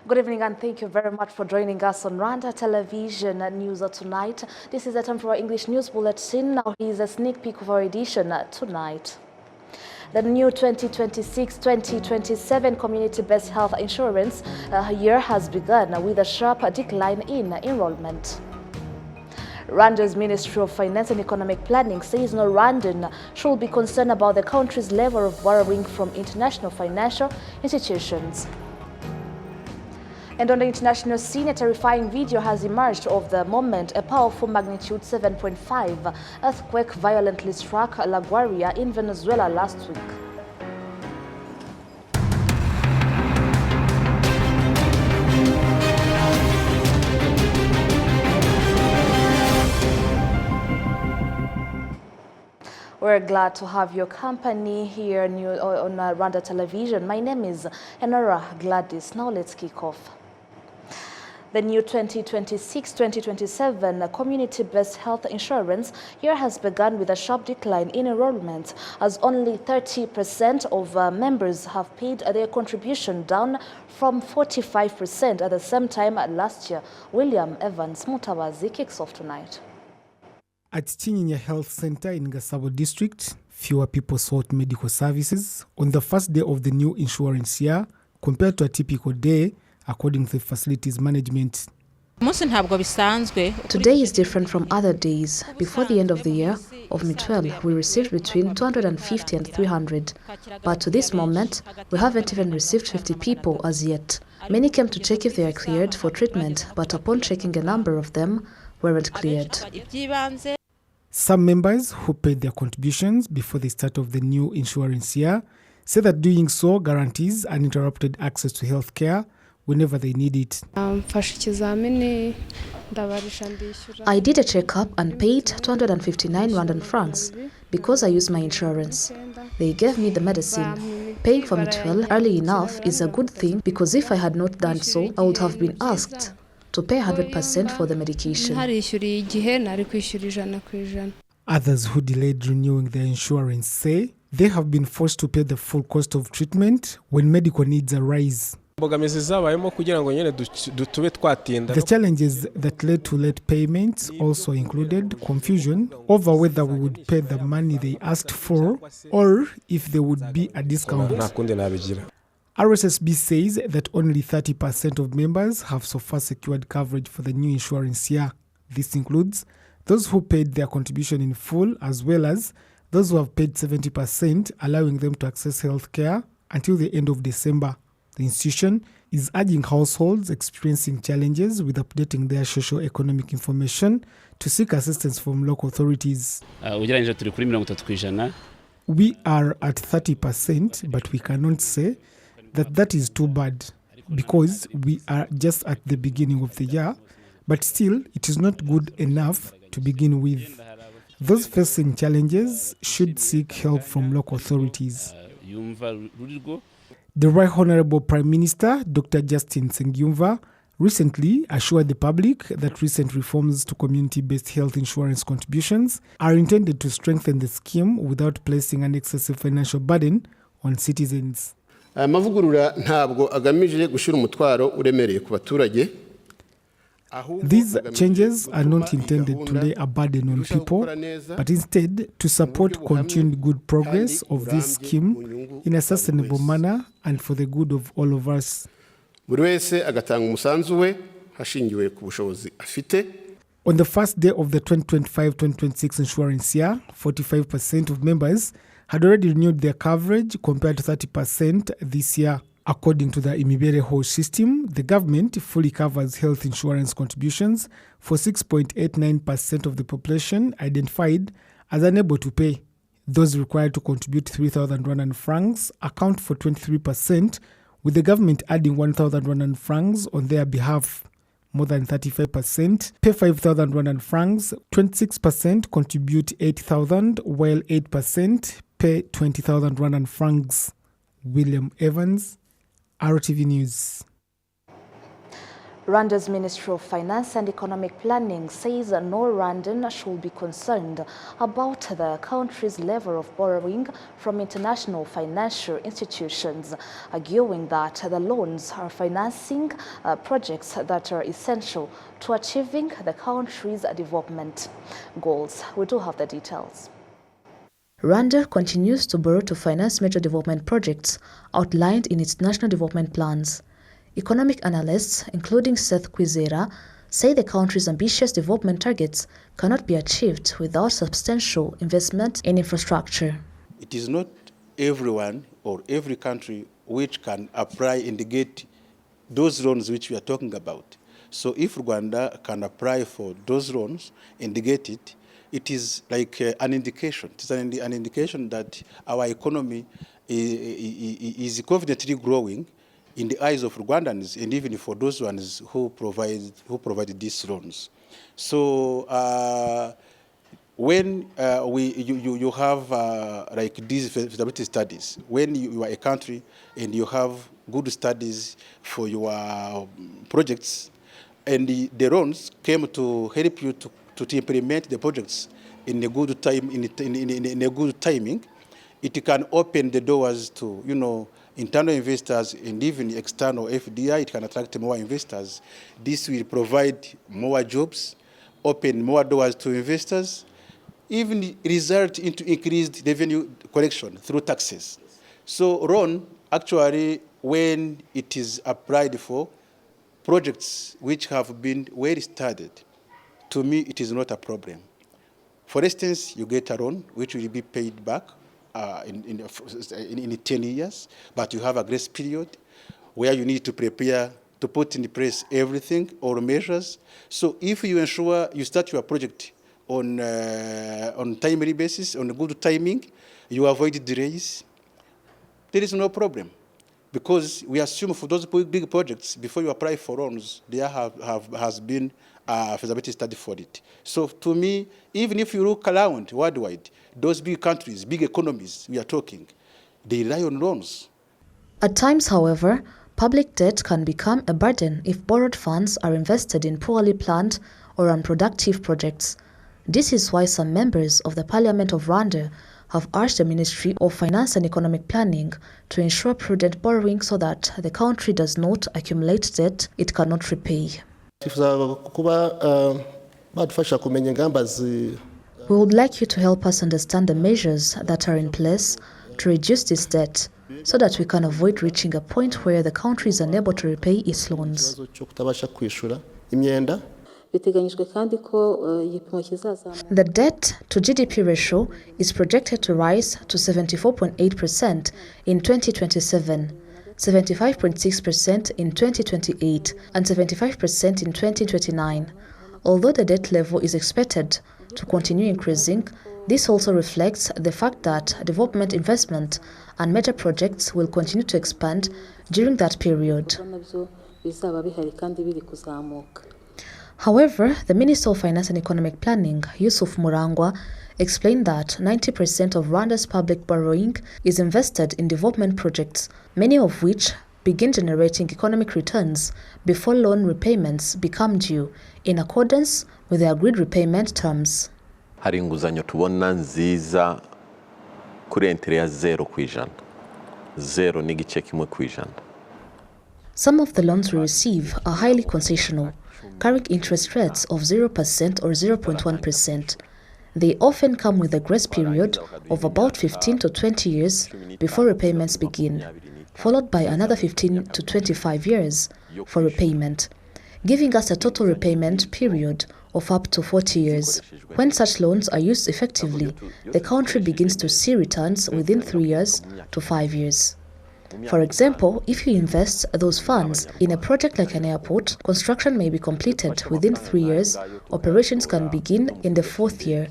Good evening and thank you very much for joining us on Rwanda Television News Tonight. This is the time for our English News Bulletin. Now here's a sneak peek of our edition tonight. The new 2026-2027 community-based health insurance year has begun with a sharp decline in enrollment. Rwanda's Ministry of Finance and Economic Planning says no Rwandan should be concerned about the country's level of borrowing from international financial institutions. And on the international scene, a terrifying video has emerged of the moment a powerful magnitude 7.5 earthquake violently struck La Guaira in Venezuela last week. We're glad to have your company here on Rwanda Television. My name is Enora Gladys. Now let's kick off. The new 2026-2027 community-based health insurance year has begun with a sharp decline in enrollment, as only 30% of members have paid their contribution, down from 45% at the same time last year. William Evans Mutawazi kicks off tonight. At Chinyinya Health Center in Gasabo District, fewer people sought medical services on the first day of the new insurance year compared to a typical day, according to the facilities management. Today is different from other days. Before the end of the year of Mutual, we received between 250 and 300. But to this moment, we haven't even received 50 people as yet. Many came to check if they are cleared for treatment, but upon checking, a number of them weren't cleared. Some members who paid their contributions before the start of the new insurance year say that doing so guarantees uninterrupted access to health care whenever they need it. I did a checkup and paid 259 Rwandan francs because I used my insurance. They gave me the medicine. Paying for Mutual early enough is a good thing, because if I had not done so, I would have been asked to pay 100% for the medication. Others who delayed renewing their insurance say they have been forced to pay the full cost of treatment when medical needs arise. The challenges that led to late payments also included confusion over whether we would pay the money they asked for or if there would be a discount. RSSB says that only 30% of members have so far secured coverage for the new insurance year. This includes those who paid their contribution in full, as well as those who have paid 70%, allowing them to access health care until the end of December. The institution is urging households experiencing challenges with updating their socio-economic information to seek assistance from local authorities. We are at 30%, but we cannot say that is too bad, because we are just at the beginning of the year, but still it is not good enough to begin with. Those facing challenges should seek help from local authorities. The Right Honorable Prime Minister, Dr. Justin Sengyumva, recently assured the public that recent reforms to community-based health insurance contributions are intended to strengthen the scheme without placing an excessive financial burden on citizens. These changes are not intended to lay a burden on people, but instead to support continued good progress of this scheme in a sustainable manner and for the good of all of us. On the first day of the 2025-2026 insurance year, 45% of members had already renewed their coverage compared to 30% this year. According to the Imibereho system, the government fully covers health insurance contributions for 6.89% of the population identified as unable to pay. Those required to contribute 3,000 Rwandan francs account for 23%, with the government adding 1,000 Rwandan francs on their behalf. More than 35% pay 5,000 Rwandan francs, 26% contribute 8,000, while 8% pay 20,000 Rwandan francs. William Evans, RTV News. Rwanda's Ministry of Finance and Economic Planning says no Rwandan should be concerned about the country's level of borrowing from international financial institutions, arguing that the loans are financing projects that are essential to achieving the country's development goals. We do have the details. Rwanda continues to borrow to finance major development projects outlined in its national development plans. Economic analysts, including Seth Kwizera, say the country's ambitious development targets cannot be achieved without substantial investment in infrastructure. It is not everyone or every country which can apply and get those loans which we are talking about. So if Rwanda can apply for those loans and get it, it is like an indication. It is an indication that our economy is confidently growing in the eyes of Rwandans and even for those ones who provide these loans. So when you have like these feasibility studies, when you are a country and you have good studies for your projects, and the loans came to help you to implement the projects in a good time, in a good timing, it can open the doors to internal investors and even external FDI. It can attract more investors. This will provide more jobs, open more doors to investors, even result into increased revenue collection through taxes. So RON, actually, when it is applied for projects which have been well studied, to me, it is not a problem. For instance, you get a loan which will be paid back in 10 years, but you have a grace period where you need to prepare to put in place everything or measures. So if you ensure you start your project on timely basis, on a good timing, you avoid delays, there is no problem. Because we assume for those big projects, before you apply for loans, there has been a feasibility study for it. So to me, even if you look around worldwide, those big countries, big economies we are talking, they rely on loans. At times, however, public debt can become a burden if borrowed funds are invested in poorly planned or unproductive projects. This is why some members of the Parliament of Rwanda have urged the Ministry of Finance and Economic Planning to ensure prudent borrowing so that the country does not accumulate debt it cannot repay. We would like you to help us understand the measures that are in place to reduce this debt so that we can avoid reaching a point where the country is unable to repay its loans. The debt to GDP ratio is projected to rise to 74.8% in 2027, 75.6% in 2028, and 75% in 2029. Although the debt level is expected to continue increasing, this also reflects the fact that development investment and major projects will continue to expand during that period. However, the Minister of Finance and Economic Planning, Yusuf Murangwa, explained that 90% of Rwanda's public borrowing is invested in development projects, many of which begin generating economic returns before loan repayments become due, in accordance with the agreed repayment terms. Hari inguzanyo tubona nziza kuri intere ya 0%. 0 n'igice kimwe %. Some of the loans we receive are highly concessional, carrying interest rates of 0% or 0.1%. They often come with a grace period of about 15 to 20 years before repayments begin, followed by another 15 to 25 years for repayment, giving us a total repayment period of up to 40 years. When such loans are used effectively, the country begins to see returns within 3 years to 5 years. For example, if you invest those funds in a project like an airport, construction may be completed within 3 years, operations can begin in the 4th year,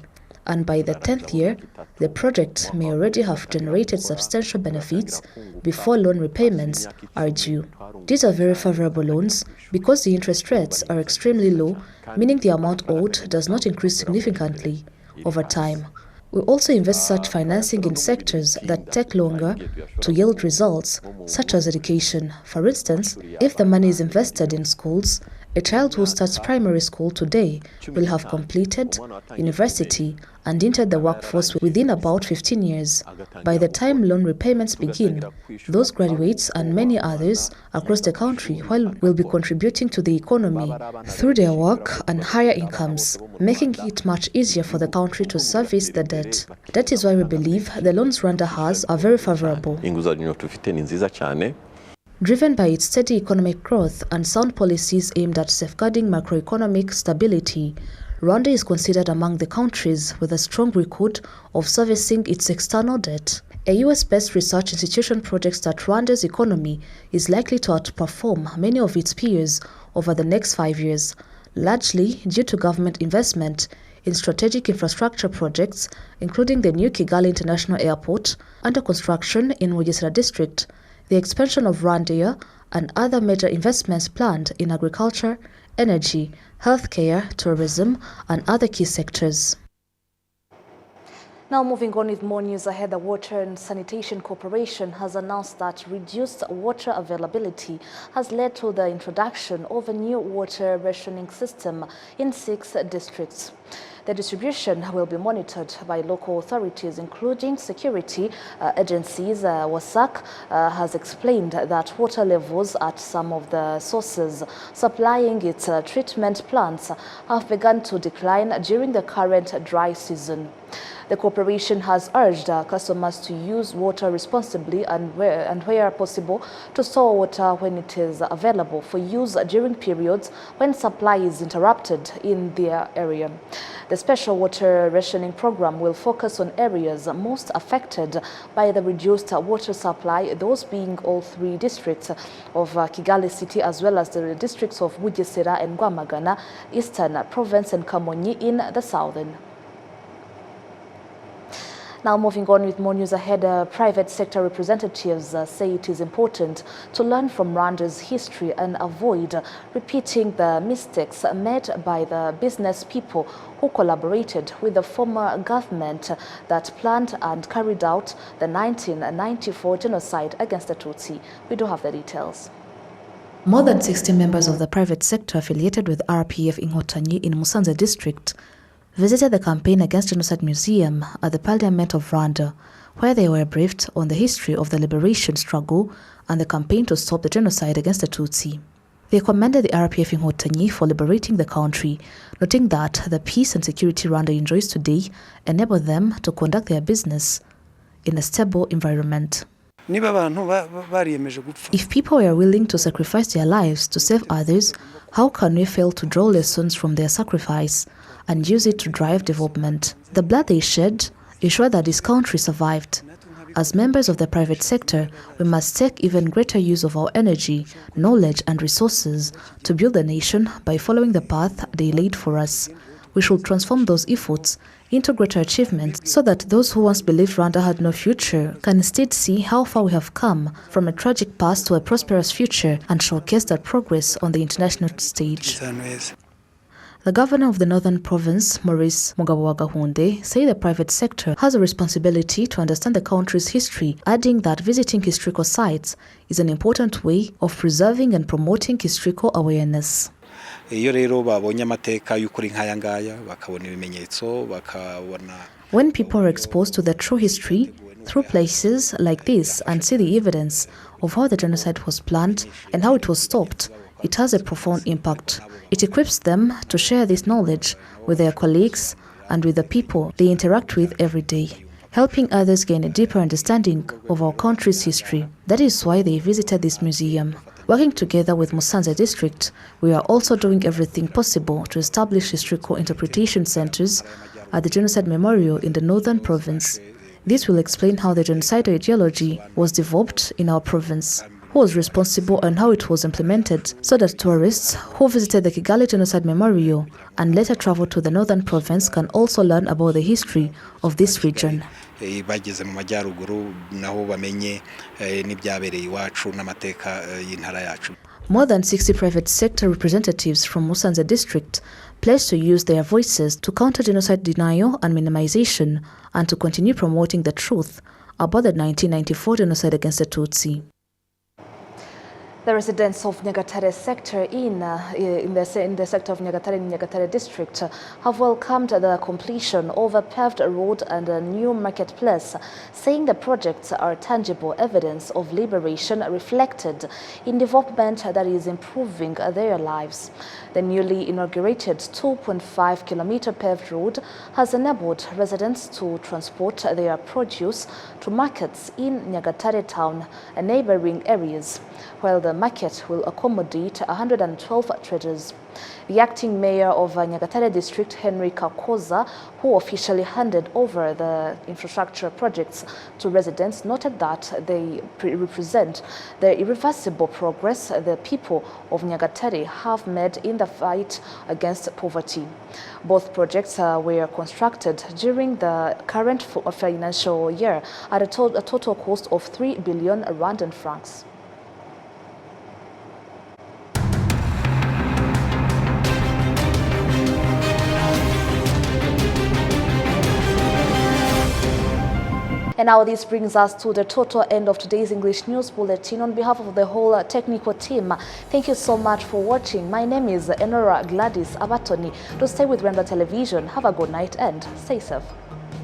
and by the 10th year, the project may already have generated substantial benefits before loan repayments are due. These are very favorable loans because the interest rates are extremely low, meaning the amount owed does not increase significantly over time. We also invest such financing in sectors that take longer to yield results, such as education. For instance, if the money is invested in schools, A child who starts primary school today will have completed university and entered the workforce within about 15 years. By the time loan repayments begin, those graduates and many others across the country will be contributing to the economy through their work and higher incomes, making it much easier for the country to service the debt. That is why we believe the loans Rwanda has are very favorable. Driven by its steady economic growth and sound policies aimed at safeguarding macroeconomic stability, Rwanda is considered among the countries with a strong record of servicing its external debt. A US-based research institution projects that Rwanda's economy is likely to outperform many of its peers over the next 5 years, largely due to government investment in strategic infrastructure projects, including the new Kigali International Airport, under construction in Bugesera district, the expansion of Rwanda, and other major investments planned in agriculture, energy, healthcare, tourism, and other key sectors. Now moving on with more news ahead, the Water and Sanitation Corporation has announced that reduced water availability has led to the introduction of a new water rationing system in 6 districts. The distribution will be monitored by local authorities, including security agencies. WASAC has explained that water levels at some of the sources supplying its treatment plants have begun to decline during the current dry season. The corporation has urged customers to use water responsibly and where possible to store water when it is available for use during periods when supply is interrupted in their area. The special water rationing program will focus on areas most affected by the reduced water supply, those being all 3 districts of Kigali City, as well as the districts of Bugesera and Rwamagana, Eastern Province, and Kamonyi in the southern. Now moving on with more news ahead, private sector representatives say it is important to learn from Rwanda's history and avoid repeating the mistakes made by the business people who collaborated with the former government that planned and carried out the 1994 genocide against the Tutsi. We do have the details. More than 60 members of the private sector affiliated with RPF Inkotanyi in Musanze district visited the Campaign Against Genocide Museum at the Parliament of Rwanda, where they were briefed on the history of the liberation struggle and the campaign to stop the genocide against the Tutsi. They commended the RPF Inkotanyi for liberating the country, noting that the peace and security Rwanda enjoys today enable them to conduct their business in a stable environment. If people were willing to sacrifice their lives to save others, how can we fail to draw lessons from their sacrifice and use it to drive development? The blood they shed ensured that this country survived. As members of the private sector, we must take even greater use of our energy, knowledge and resources to build the nation by following the path they laid for us. We should transform those efforts into greater achievements so that those who once believed Rwanda had no future can instead see how far we have come from a tragic past to a prosperous future and showcase that progress on the international stage. The governor of the Northern Province, Maurice Mugabo-Wagahunde, said the private sector has a responsibility to understand the country's history, adding that visiting historical sites is an important way of preserving and promoting historical awareness. When people are exposed to the true history through places like this and see the evidence of how the genocide was planned and how it was stopped, it has a profound impact. It equips them to share this knowledge with their colleagues and with the people they interact with every day, helping others gain a deeper understanding of our country's history. That is why they visited this museum. Working together with Musanze district, we are also doing everything possible to establish historical interpretation centers at the Genocide Memorial in the Northern Province. This will explain how the genocidal ideology was developed in our province, who was responsible and how it was implemented, so that tourists who visited the Kigali Genocide Memorial and later traveled to the Northern Province can also learn about the history of this region. More than 60 private sector representatives from Musanze district pledged to use their voices to counter genocide denial and minimization and to continue promoting the truth about the 1994 genocide against the Tutsi. The residents of Nyagatare sector in the sector of Nyagatare in Nyagatare district have welcomed the completion of a paved road and a new marketplace, saying the projects are tangible evidence of liberation reflected in development that is improving their lives. The newly inaugurated 2.5-kilometer paved road has enabled residents to transport their produce to markets in Nyagatare town and neighboring areas, while the market will accommodate 112 traders. The acting mayor of Nyagatare district, Henry Kakoza, who officially handed over the infrastructure projects to residents, noted that they represent the irreversible progress the people of Nyagatare have made in the fight against poverty. Both projects were constructed during the current financial year at a total cost of 3 billion Rwandan francs. And now this brings us to the total end of today's English News Bulletin. On behalf of the whole technical team, thank you so much for watching. My name is Enora Gladys Abatoni. To stay with Rwanda Television, have a good night and stay safe.